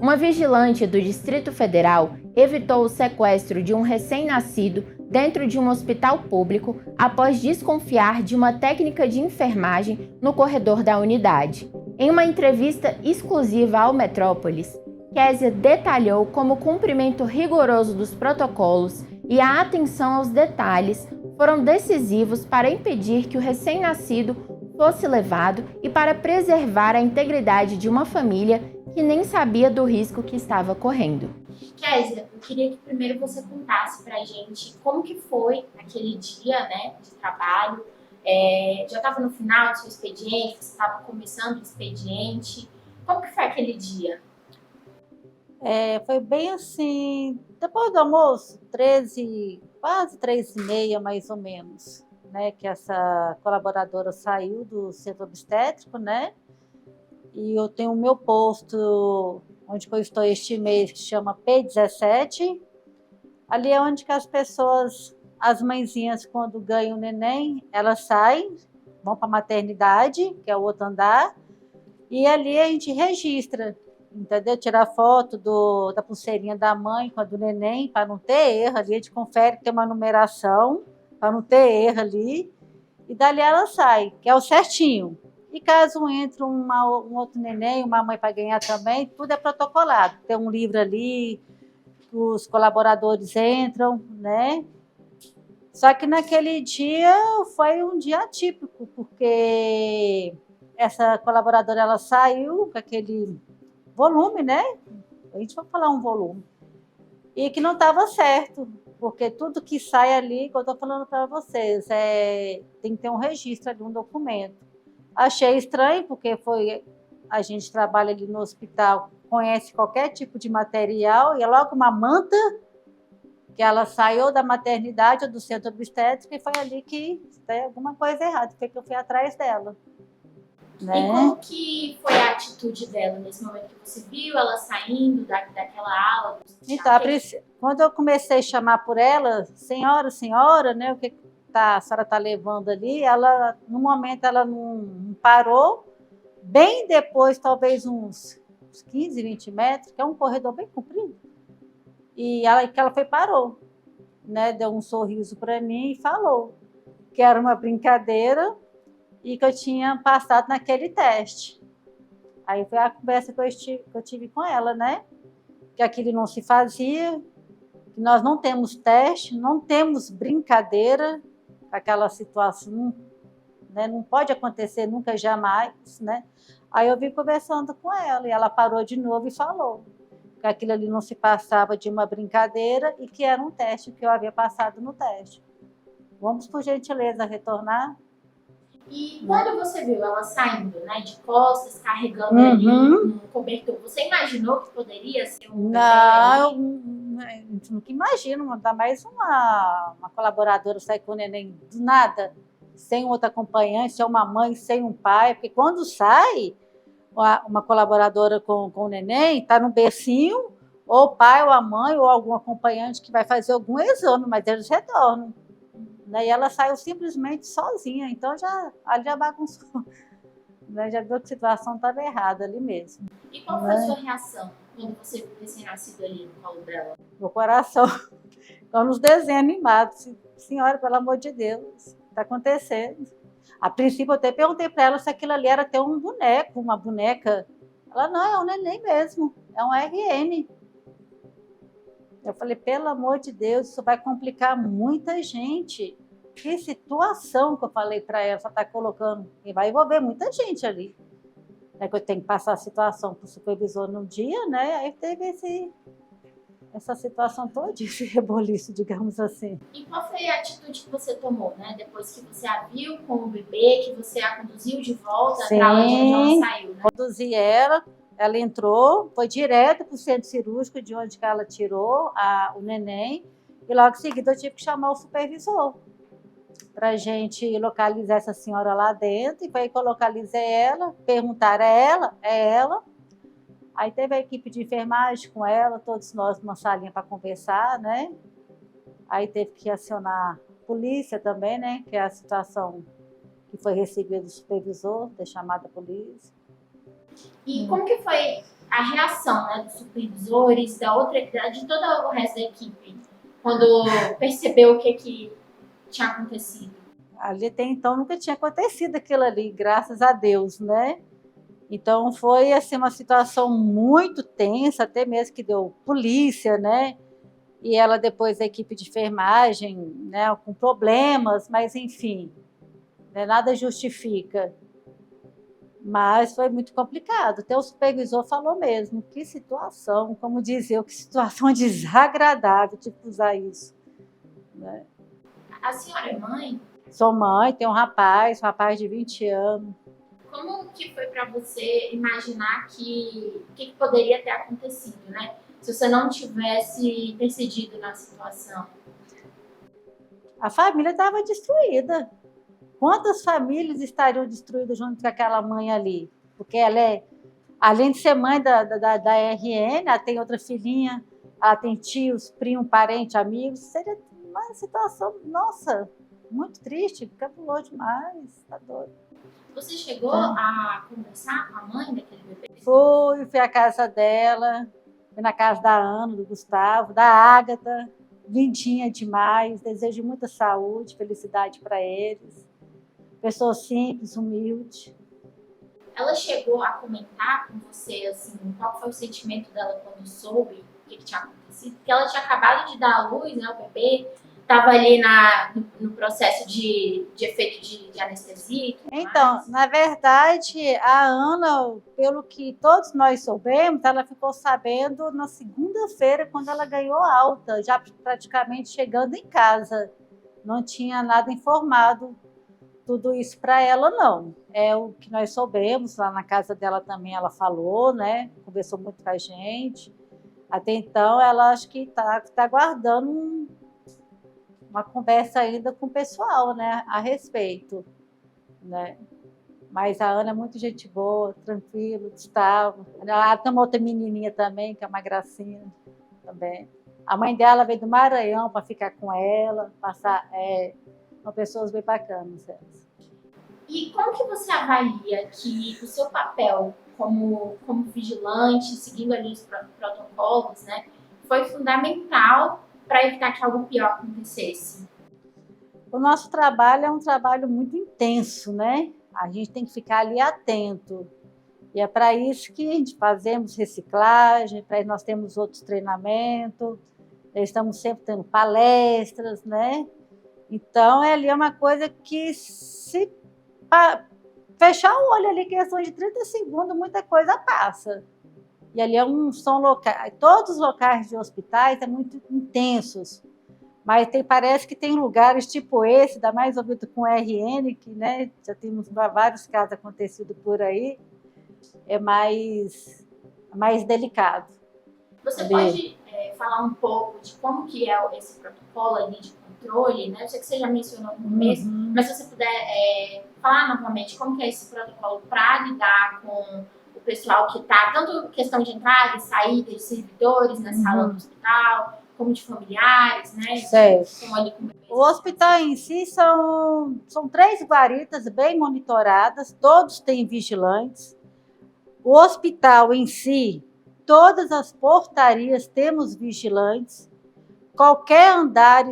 Uma vigilante do Distrito Federal evitou o sequestro de um recém-nascido dentro de um hospital público após desconfiar de uma técnica de enfermagem no corredor da unidade. Em uma entrevista exclusiva ao Metrópolis, Kézia detalhou como o cumprimento rigoroso dos protocolos e a atenção aos detalhes foram decisivos para impedir que o recém-nascido fosse levado e para preservar a integridade de uma família que nem sabia do risco que estava correndo. Kézia, eu queria que primeiro você contasse pra gente como que foi aquele dia, né, de trabalho. Já estava no final do seu expediente, você estava começando o expediente. Como que foi aquele dia? Foi bem assim, depois do almoço, 13, quase 13h30 mais ou menos, né, que essa colaboradora saiu do centro obstétrico, né, e eu tenho o meu posto onde eu estou este mês, que chama P17, ali é onde que as pessoas, as mãezinhas, quando ganham o neném, elas saem, vão para a maternidade, que é o outro andar, e ali a gente registra, entendeu? Tirar foto da pulseirinha da mãe com a do neném, para não ter erro ali, a gente confere que tem uma numeração, para não ter erro ali, e dali ela sai, que é o certinho. E caso entre um outro neném, uma mãe para ganhar também, tudo é protocolado. Tem um livro ali, os colaboradores entram, né? Só que naquele dia foi um dia atípico, porque essa colaboradora ela saiu com aquele volume, né? A gente vai falar um volume. E que não estava certo, porque tudo que sai ali, que eu estou falando para vocês, tem que ter um registro ali, um documento. Achei estranho, porque a gente trabalha ali no hospital, conhece qualquer tipo de material, e é logo uma manta, que ela saiu da maternidade ou do centro obstétrico, e foi ali que tem alguma coisa errada, foi que eu fui atrás dela. Né? E como que foi a atitude dela nesse momento que você viu ela saindo daquela aula? Então, quando eu comecei a chamar por ela, senhora, né, o que a senhora está levando ali, ela, no momento, ela não parou, bem depois, talvez uns 15, 20 metros, que é um corredor bem comprido, e ela parou, né, deu um sorriso para mim e falou que era uma brincadeira e que eu tinha passado naquele teste. Aí foi a conversa que eu tive com ela, né? Que aquilo não se fazia, que nós não temos teste, não temos brincadeira com aquela situação, né? Não pode acontecer nunca, jamais, né? Aí eu vim conversando com ela e ela parou de novo e falou que aquilo ali não se passava de uma brincadeira e que era um teste, que eu havia passado no teste. Vamos, por gentileza, retornar? E quando você viu ela saindo, né, de costas, carregando ali um cobertor, você imaginou que poderia ser um bebê? Não, eu nunca imagino, ainda mais uma colaboradora sair com o neném do nada, sem outro acompanhante, sem uma mãe, sem um pai, porque quando sai uma colaboradora com o neném, está no bercinho, ou o pai, ou a mãe, ou algum acompanhante que vai fazer algum exame, mas eles retornam. Né? E ela saiu simplesmente sozinha, então ali já bagunçou, né? Já viu que a situação estava errada ali mesmo. E qual foi a sua reação quando você viu o recém-nascido ali no colo dela? Meu coração, igual nos desenhos animados, senhora, pelo amor de Deus, está acontecendo. A princípio eu até perguntei para ela se aquilo ali era até um boneco, uma boneca. Ela, não, é um neném mesmo, é um RN. Eu falei, pelo amor de Deus, isso vai complicar muita gente. Que situação que eu falei para ela, só está colocando, e vai envolver muita gente ali. É que eu tenho que passar a situação para o supervisor no dia, né? Aí teve essa situação toda, esse reboliço, digamos assim. E qual foi a atitude que você tomou, né? Depois que você a viu com o bebê, que você a conduziu de volta para onde ela saiu, né? Conduzi ela entrou, foi direto para o centro cirúrgico, de onde que ela tirou o neném, e logo em seguida eu tive que chamar o supervisor para a gente localizar essa senhora lá dentro, e foi aí que eu localizei ela, perguntaram, é ela. Aí teve a equipe de enfermagem com ela, todos nós numa salinha para conversar, né? Aí teve que acionar a polícia também, né? Que é a situação que foi recebida do supervisor, ter chamado a polícia. E como que foi a reação, né, dos supervisores, de todo o resto da equipe, quando percebeu o que tinha acontecido? Ali até então nunca tinha acontecido aquilo ali, graças a Deus, né? Então foi assim uma situação muito tensa, até mesmo que deu polícia, né? E ela depois a equipe de enfermagem, né, com problemas, mas enfim, né, nada justifica. Mas foi muito complicado. Até o supervisor falou mesmo, que situação, como diz eu, que situação desagradável, tipo, usar isso, né? A senhora é mãe? Sou mãe, tenho um rapaz de 20 anos. Como que foi para você imaginar que poderia ter acontecido, né? Se você não tivesse percebido na situação? A família estava destruída. Quantas famílias estariam destruídas junto com aquela mãe ali? Porque ela é, além de ser mãe da RN, ela tem outra filhinha, ela tem tios, primos, parentes, amigos. Seria uma situação, nossa, muito triste, cabuloso demais, tá doido. Você chegou a conversar com a mãe daquele bebê? Fui à casa dela, fui na casa da Ana, do Gustavo, da Ágata, lindinha demais, desejo muita saúde, felicidade para eles. Pessoa simples, humilde. Ela chegou a comentar com você, assim, qual foi o sentimento dela quando soube o que tinha acontecido? Porque ela tinha acabado de dar à luz, né, o bebê, estava ali no processo de efeito de anestesia e tudo Então, mais. na verdade, a Ana, pelo que todos nós soubemos, ela ficou sabendo na segunda-feira, quando ela ganhou alta, já praticamente chegando em casa. Não tinha nada informado tudo isso para ela, não. É o que nós soubemos, lá na casa dela também ela falou, né? Conversou muito com a gente. Até então, ela acho que está aguardando uma conversa ainda com o pessoal, né? A respeito, né? Mas a Ana é muito gente boa, tranquilo, Gustavo. Ela tem uma outra menininha também, que é uma gracinha também. A mãe dela veio do Maranhão para ficar com ela, passar... são pessoas bem bacanas, elas. E como que você avalia que o seu papel como vigilante, seguindo ali os protocolos, né, foi fundamental para evitar que algo pior acontecesse? O nosso trabalho é um trabalho muito intenso, né? A gente tem que ficar ali atento. E é para isso que a gente fazemos reciclagem, para isso nós temos outros treinamentos, estamos sempre tendo palestras, né? Então, ali é uma coisa que se fechar o olho ali, questão de 30 segundos, muita coisa passa. E ali são locais, todos os locais de hospitais são muito intensos. Mas parece que tem lugares tipo esse, ainda mais ouvido com RN, que, né, já temos vários casos acontecidos por aí, é mais delicado. Você pode falar um pouco de como que é esse protocolo ali de controle, né? Eu sei que você já mencionou no começo, mas se você puder falar novamente como que é esse protocolo para lidar com o pessoal que está, tanto questão de entrada e saída de servidores na sala do hospital, como de familiares, né? Certo. Com ali com o hospital em si são 3 guaritas bem monitoradas, todos têm vigilantes. O hospital em si, todas as portarias temos vigilantes. Qualquer andar,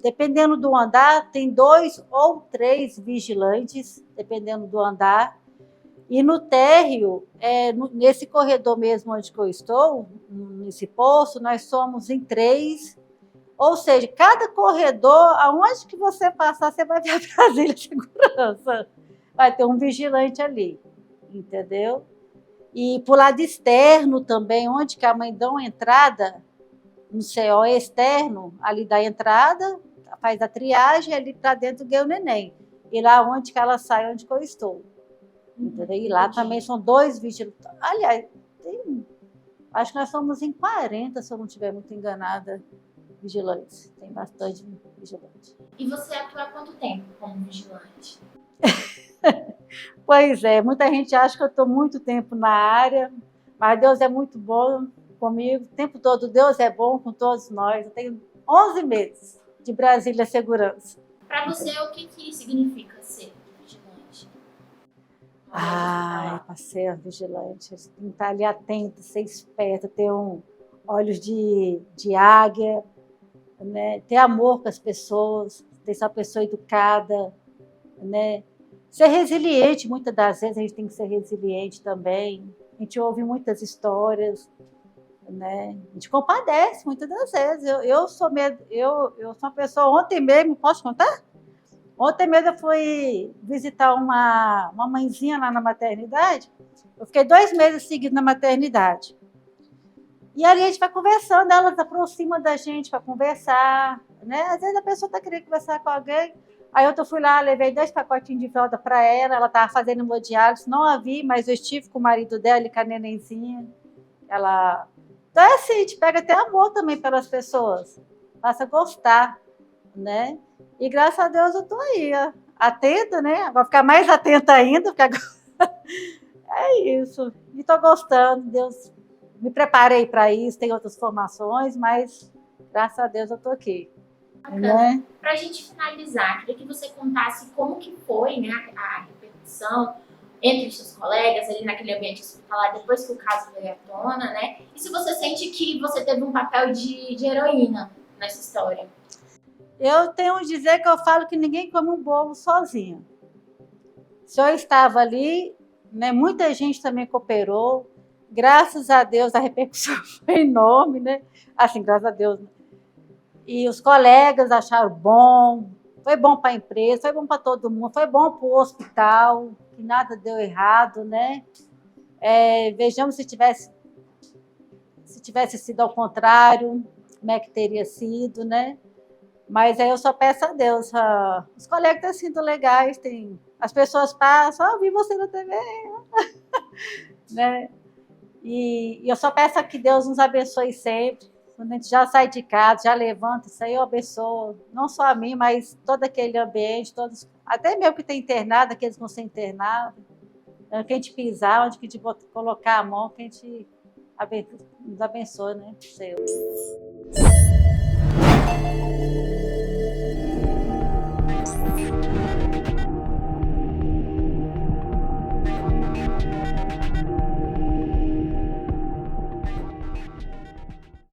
dependendo do andar, tem 2 ou 3 vigilantes, dependendo do andar. E no térreo, nesse corredor mesmo onde eu estou, nesse posto, nós somos em 3. Ou seja, cada corredor, aonde que você passar, você vai ver a Brasília Segurança. Vai ter um vigilante ali, entendeu? E por lado externo também, onde que a mãe dá uma entrada, no CO externo, ali da entrada, faz a triagem, ali para dentro ganha o neném. E lá onde que ela sai, onde que eu estou. Entendeu? E lá também são 2 vigilantes. Aliás, acho que nós somos em 40, se eu não estiver muito enganada, vigilantes. Tem bastante vigilante. E você atua há quanto tempo como vigilante? Pois é, muita gente acha que eu estou muito tempo na área, mas Deus é muito bom comigo, o tempo todo Deus é bom com todos nós. Eu tenho 11 meses de Brasília Segurança. Para você, o que significa ser vigilante? Para ser vigilante, tem que estar ali atento, ser esperto, ter olhos de águia, né? Ter amor com as pessoas, ter essa pessoa educada, né? Ser resiliente, muitas das vezes a gente tem que ser resiliente também. A gente ouve muitas histórias, né? A gente compadece muitas das vezes. Eu sou uma pessoa, ontem mesmo, posso contar? Ontem mesmo eu fui visitar uma mãezinha lá na maternidade. Eu fiquei 2 meses seguidos na maternidade. E ali a gente vai conversando, elas aproximam da gente para conversar, né? Às vezes a pessoa está querendo conversar com alguém. Aí eu fui lá, levei 2 pacotinhos de fralda para ela estava fazendo hemodiálise, não a vi, mas eu estive com o marido dela e com a nenenzinha. Então é assim, a gente pega até amor também pelas pessoas, passa a gostar, né? E graças a Deus eu estou aí, ó, atenta, né? Vou ficar mais atenta ainda, porque agora é isso. E estou gostando, Deus, me preparei para isso, tem outras formações, mas graças a Deus eu estou aqui. Né? Para a gente finalizar, queria que você contasse como que foi, né, a repercussão entre os seus colegas ali naquele ambiente hospitalar depois que o caso veio à tona, né? E se você sente que você teve um papel de heroína nessa história. Eu tenho a dizer que eu falo que ninguém come um bolo sozinho. Se eu estava ali, né, muita gente também cooperou. Graças a Deus a repercussão foi enorme, né? Assim, graças a Deus. E os colegas acharam bom, foi bom para a empresa, foi bom para todo mundo, foi bom para o hospital, que nada deu errado, né? Vejamos se tivesse sido ao contrário, como é que teria sido, né? Mas aí eu só peço a Deus, os colegas estão sendo legais, as pessoas passam, vi você na TV, né? E eu só peço que Deus nos abençoe sempre. Quando a gente já sai de casa, já levanta, isso aí eu abençoo, não só a mim, mas todo aquele ambiente, todos, até mesmo que tem internado, aqueles que vão ser internados, que a gente pisar, onde que a gente colocar a mão, que a gente nos abençoe, né? Senhor.